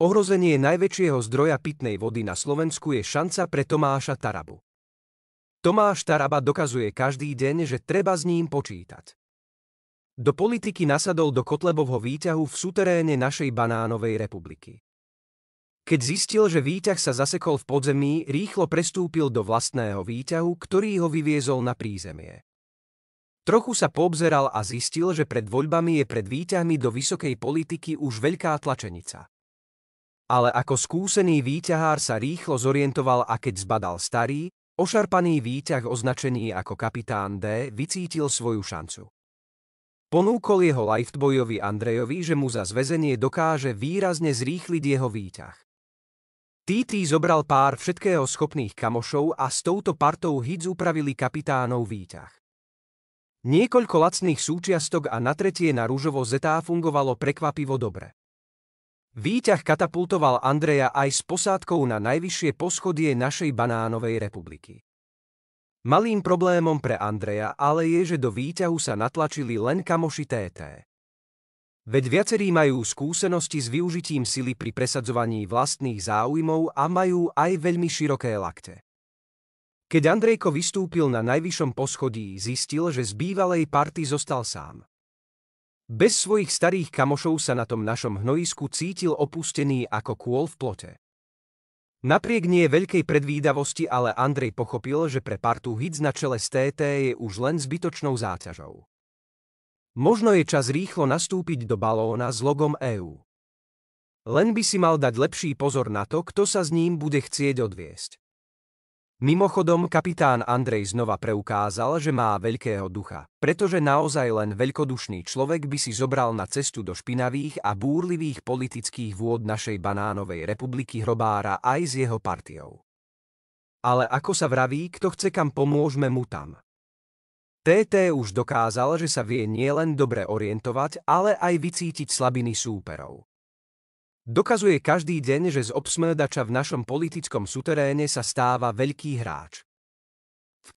Ohrozenie najväčšieho zdroja pitnej vody na Slovensku je šanca pre Tomáša Tarabu. Tomáš Taraba dokazuje každý deň, že treba s ním počítať. Do politiky nasadol do Kotlebovho výťahu v suteréne našej banánovej republiky. Keď zistil, že výťah sa zasekol v podzemí, rýchlo prestúpil do vlastného výťahu, ktorý ho vyviezol na prízemie. Trochu sa poobzeral a zistil, že pred voľbami je pred výťahmi do vysokej politiky už veľká tlačenica. Ale ako skúsený výťahár sa rýchlo zorientoval a keď zbadal starý, ošarpaný výťah označený ako Kapitán D, vycítil svoju šancu. Ponúkol jeho lifeboyovi Andrejovi, že mu za zväzenie dokáže výrazne zrýchliť jeho výťah. Títí zobral pár všetkého schopných kamošov a s touto partou hits upravili kapitánov výťah. Niekoľko lacných súčiastok a natretie na ružovo zetá fungovalo prekvapivo dobre. Výťah katapultoval Andreja aj s posádkou na najvyššie poschodie našej banánovej republiky. Malým problémom pre Andreja ale je, že do výťahu sa natlačili len kamoši TT. Veď viacerí majú skúsenosti s využitím sily pri presadzovaní vlastných záujmov a majú aj veľmi široké lakte. Keď Andrejko vystúpil na najvyššom poschodí, zistil, že z bývalej party zostal sám. Bez svojich starých kamošov sa na tom našom hnojisku cítil opustený ako kôl v plote. Napriek nie veľkej predvídavosti ale Andrej pochopil, že pre partu hits na čele s TT je už len zbytočnou záťažou. Možno je čas rýchlo nastúpiť do balóna s logom EU. Len by si mal dať lepší pozor na to, kto sa s ním bude chcieť odviesť. Mimochodom, kapitán Andrej znova preukázal, že má veľkého ducha, pretože naozaj len veľkodušný človek by si zobral na cestu do špinavých a búrlivých politických vôd našej banánovej republiky hrobára aj s jeho partiou. Ale ako sa vraví, kto chce kam pomôžme mu tam. TT už dokázal, že sa vie nielen dobre orientovať, ale aj vycítiť slabiny súperov. Dokazuje každý deň, že z obsmrdača v našom politickom suteréne sa stáva veľký hráč.